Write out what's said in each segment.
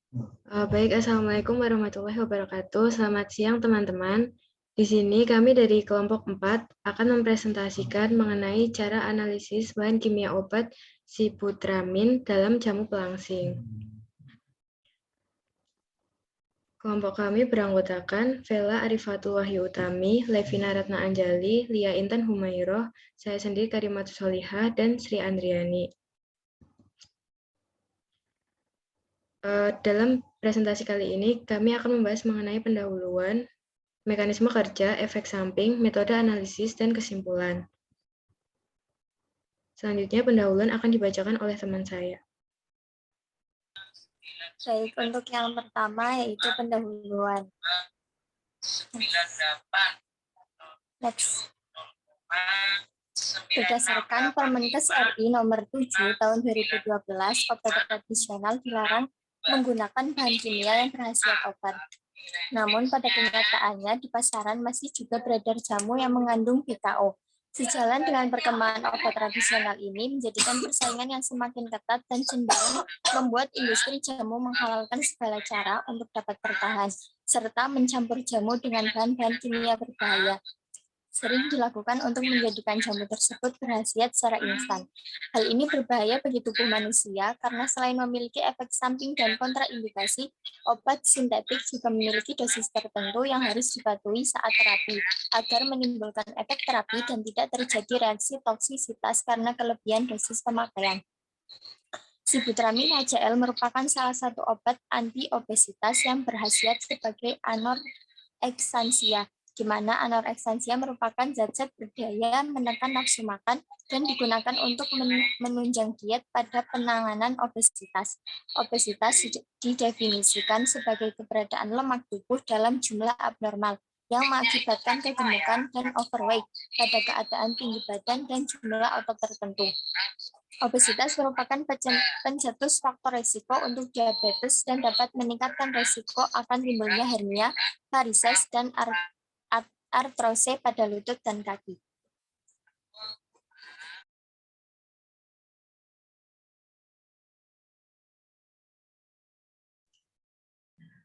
Baik, Assalamualaikum warahmatullahi wabarakatuh. Selamat siang, teman-teman. Di sini kami dari kelompok 4 akan mempresentasikan mengenai cara analisis bahan kimia obat sibutramin dalam jamu pelangsing. Kelompok kami beranggotakan Vela Arifatul Wahyu Utami, Levina Ratna Anjali, Lia Intan Humairoh, saya sendiri Karimatus Solihah, dan Sri Andriani. Dalam presentasi kali ini, kami akan membahas mengenai pendahuluan, mekanisme kerja, efek samping, metode analisis, dan kesimpulan. Selanjutnya, pendahuluan akan dibacakan oleh teman saya. Baik, untuk yang pertama yaitu pendahuluan. Next. Berdasarkan Permenkes RI nomor 7 tahun 2012, obat tradisional dilarang menggunakan bahan kimia yang berkhasiat obat. Namun pada kenyataannya di pasaran masih juga beredar jamu yang mengandung BKO. Sejalan dengan perkembangan obat tradisional ini menjadikan persaingan yang semakin ketat dan cenderung membuat industri jamu menghalalkan segala cara untuk dapat bertahan, serta mencampur jamu dengan bahan-bahan kimia berbahaya. Sering dilakukan untuk menjadikan jamu tersebut berkhasiat secara instan. Hal ini berbahaya bagi tubuh manusia karena selain memiliki efek samping dan kontraindikasi, obat sintetik juga memiliki dosis tertentu yang harus dipatuhi saat terapi agar menimbulkan efek terapi dan tidak terjadi reaksi toksisitas karena kelebihan dosis pemakaian. Sibutramin HCl merupakan salah satu obat anti-obesitas yang berkhasiat sebagai anoreksansia, di mana anoreksansia merupakan zat-zat berdaya menekan nafsu makan dan digunakan untuk menunjang diet pada penanganan obesitas. Obesitas didefinisikan sebagai keberadaan lemak tubuh dalam jumlah abnormal yang mengakibatkan kegemukan dan overweight pada keadaan tinggi badan dan jumlah otot tertentu. Obesitas merupakan pencetus faktor risiko untuk diabetes dan dapat meningkatkan risiko akan timbulnya hernia, varises, dan artrose pada lutut dan kaki.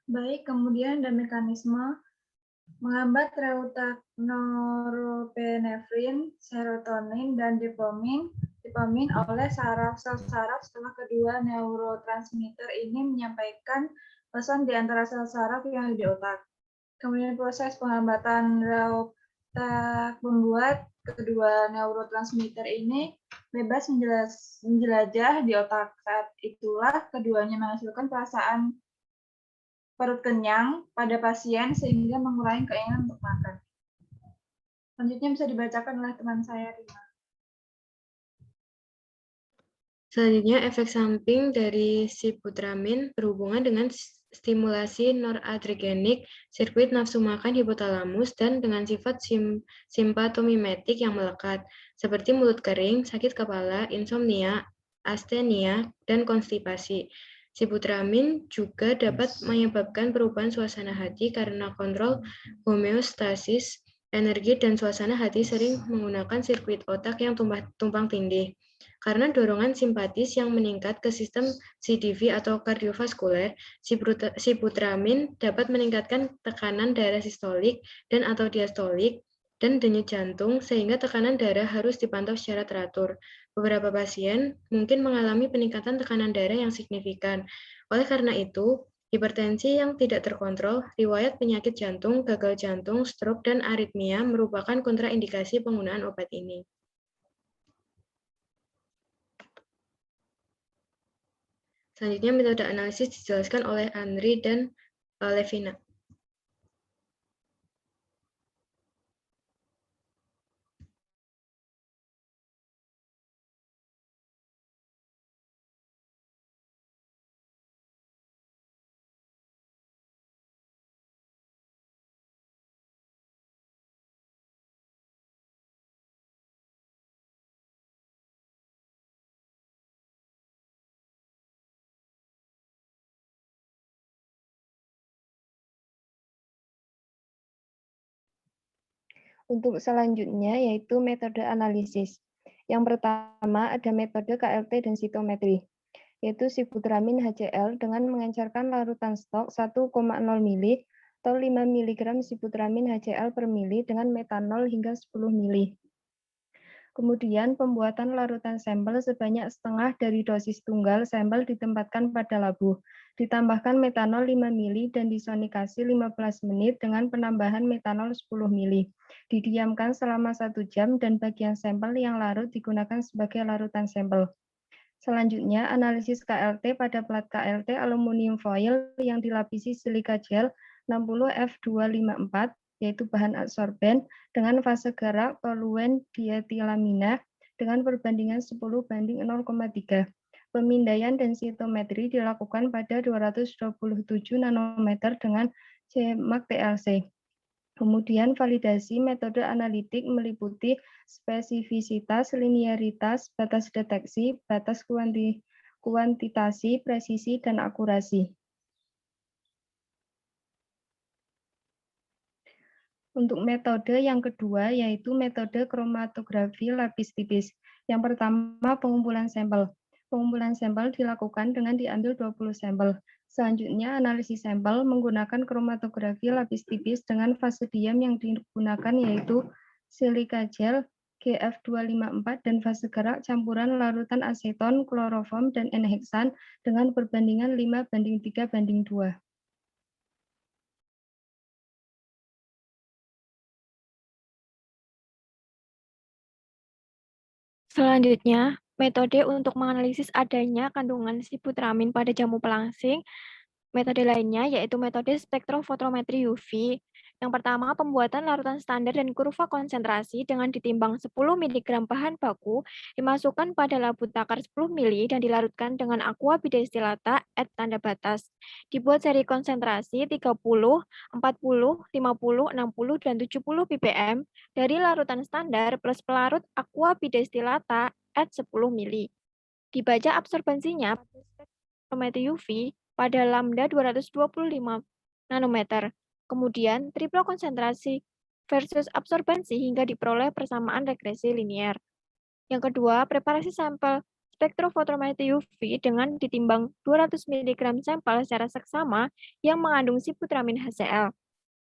Baik, kemudian ada mekanisme menghambat reutak norepinefrin, serotonin, dan dopamin oleh sel saraf setelah kedua neurotransmitter ini menyampaikan pesan di antara sel saraf yang ada di otak. Kemudian proses penghambatan reutak membuat kedua neurotransmitter ini bebas menjelajah di otak. Saat itulah keduanya menghasilkan perasaan perut kenyang pada pasien sehingga mengurangi keinginan untuk makan. Selanjutnya bisa dibacakan oleh teman saya, Rima. Selanjutnya, efek samping dari sibutramin berhubungan dengan stimulasi noradrenergic, sirkuit nafsu makan hipotalamus, dan dengan sifat simpatomimetik yang melekat, seperti mulut kering, sakit kepala, insomnia, astenia, dan konstipasi. Sibutramin juga dapat menyebabkan perubahan suasana hati karena kontrol homeostasis energi dan suasana hati sering menggunakan sirkuit otak yang tumpang tindih. Karena dorongan simpatis yang meningkat ke sistem CDV atau kardiovaskuler, sibutramin dapat meningkatkan tekanan darah sistolik dan atau diastolik dan denyut jantung sehingga tekanan darah harus dipantau secara teratur. Beberapa pasien mungkin mengalami peningkatan tekanan darah yang signifikan. Oleh karena itu, hipertensi yang tidak terkontrol, riwayat penyakit jantung, gagal jantung, stroke, dan aritmia merupakan kontraindikasi penggunaan obat ini. Selanjutnya, metode analisis dijelaskan oleh Andri dan Levina. Untuk selanjutnya yaitu metode analisis. Yang pertama ada metode KLT densitometri. yaitu sibutramine HCl dengan mengencerkan larutan stok 1,0 mili atau 5 mg sibutramine HCl per mili dengan metanol hingga 10 mili. Kemudian pembuatan larutan sampel sebanyak setengah dari dosis tunggal sampel ditempatkan pada labu. Ditambahkan metanol 5 mili dan disonikasi 15 menit dengan penambahan metanol 10 mili. Didiamkan selama 1 jam dan bagian sampel yang larut digunakan sebagai larutan sampel. Selanjutnya, analisis KLT pada plat KLT aluminium foil yang dilapisi silika gel 60F254, yaitu bahan adsorben, dengan fase gerak toluen dietilamina dengan perbandingan 10:0,3. Pemindaian densitometri dilakukan pada 227 nanometer dengan CMAK TLC. Kemudian validasi metode analitik meliputi spesifisitas, linearitas, batas deteksi, batas kuantitasi, presisi, dan akurasi. Untuk metode yang kedua yaitu metode kromatografi lapis tipis. Yang pertama pengumpulan sampel. Pengumpulan sampel dilakukan dengan diambil 20 sampel. Selanjutnya analisis sampel menggunakan kromatografi lapis tipis dengan fase diam yang digunakan yaitu silika gel GF254 dan fase gerak campuran larutan aseton, kloroform, dan N-heksan dengan perbandingan 5:3:2. Selanjutnya, metode untuk menganalisis adanya kandungan sibutramin pada jamu pelangsing. Metode lainnya yaitu metode spektrofotometri UV. Yang pertama, pembuatan larutan standar dan kurva konsentrasi dengan ditimbang 10 mg bahan baku, dimasukkan pada labu takar 10 mili dan dilarutkan dengan aqua bidestilata at tanda batas. Dibuat seri konsentrasi 30, 40, 50, 60, dan 70 ppm dari larutan standar plus pelarut aqua bidestilata at 10 mili. Dibaca absorbensinya spektrometri UV pada lambda 225 nanometer. Kemudian triple konsentrasi versus absorbensi hingga diperoleh persamaan regresi linier. Yang kedua, preparasi sampel spektrofotometri UV dengan ditimbang 200 mg sampel secara seksama yang mengandung sibutramin HCl.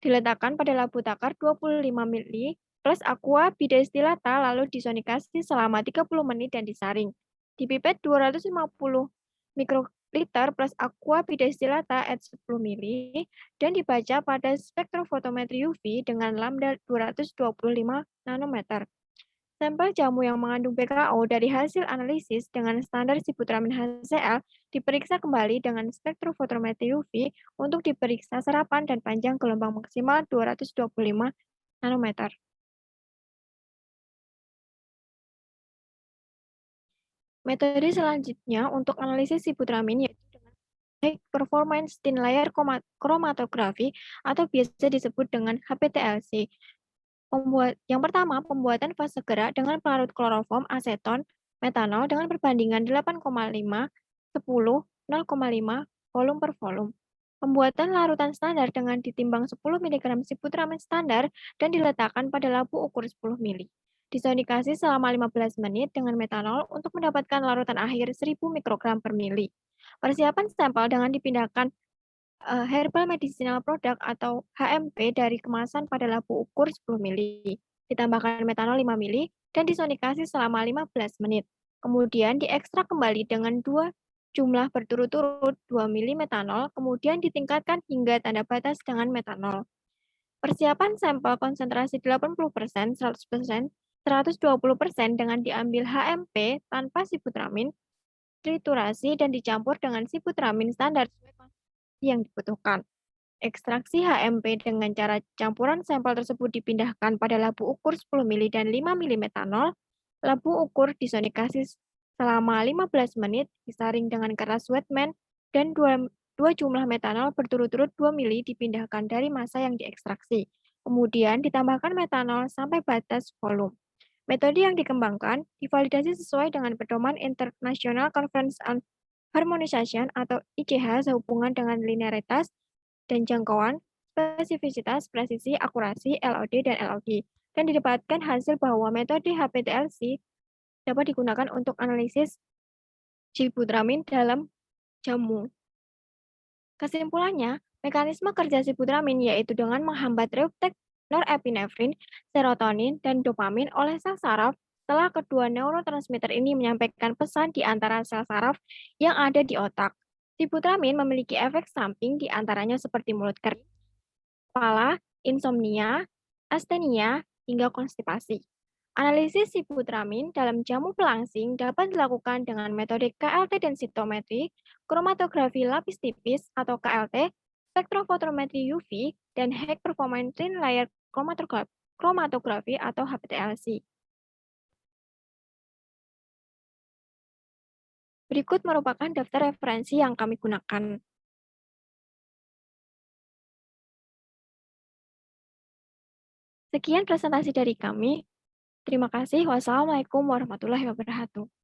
Diletakkan pada labu takar 25 mili plus aqua bidestilata lalu disonikasi selama 30 menit dan disaring. Dipipet 250 mikroliter plus aqua bidestilata at 10 mili dan dibaca pada spektrofotometri UV dengan lambda 225 nanometer. Sampel jamu yang mengandung PKO dari hasil analisis dengan standar sibutramin HCl diperiksa kembali dengan spektrofotometri UV untuk diperiksa serapan dan panjang gelombang maksimal 225 nanometer. Metode selanjutnya untuk analisis sibutramin yaitu dengan high performance thin layer chromatography atau biasa disebut dengan HPTLC. Yang pertama, pembuatan fase gerak dengan pelarut kloroform aseton metanol dengan perbandingan 8,5, 10, 0,5 volum per volum. Pembuatan larutan standar dengan ditimbang 10 mg sibutramin standar dan diletakkan pada labu ukur 10 mili. Disonikasi selama 15 menit dengan metanol untuk mendapatkan larutan akhir 1000 mikrogram per mili. Persiapan sampel dengan dipindahkan herbal medicinal product atau HMP dari kemasan pada labu ukur 10 mili. Ditambahkan metanol 5 mili dan disonikasi selama 15 menit. Kemudian diekstrak kembali dengan 2 jumlah berturut-turut 2 mili metanol, kemudian ditingkatkan hingga tanda batas dengan metanol. Persiapan sampel konsentrasi 80%, 100%, 120% dengan diambil HMP tanpa sibutramin, triturasi dan dicampur dengan sibutramin standar yang dibutuhkan. Ekstraksi HMP dengan cara campuran sampel tersebut dipindahkan pada labu ukur 10 mili dan 5 mili metanol. Labu ukur disonikasi selama 15 menit, disaring dengan keras wetman, dan 2 jumlah metanol berturut-turut 2 mili dipindahkan dari massa yang diekstraksi. Kemudian ditambahkan metanol sampai batas volume. Metode yang dikembangkan divalidasi sesuai dengan pedoman International Conference on Harmonization atau ICH sehubungan dengan linearitas dan jangkauan, spesifisitas, presisi, akurasi, LOD, dan LOG. Dan didapatkan hasil bahwa metode HPTLC dapat digunakan untuk analisis sibutramin dalam jamu. Kesimpulannya, mekanisme kerja sibutramin yaitu dengan menghambat reuptake norepinefrin, serotonin, dan dopamin oleh sel saraf setelah kedua neurotransmitter ini menyampaikan pesan di antara sel saraf yang ada di otak. Sibutramin memiliki efek samping di antaranya seperti mulut kering, kepala, insomnia, astenia, hingga konstipasi. Analisis sibutramin dalam jamu pelangsing dapat dilakukan dengan metode KLT densitometri, kromatografi lapis tipis atau KLT, spektrofotometri UV, dan high performance thin layer kromatografi atau HPLC. Berikut merupakan daftar referensi yang kami gunakan. Sekian presentasi dari kami. Terima kasih. Wassalamualaikum warahmatullahi wabarakatuh.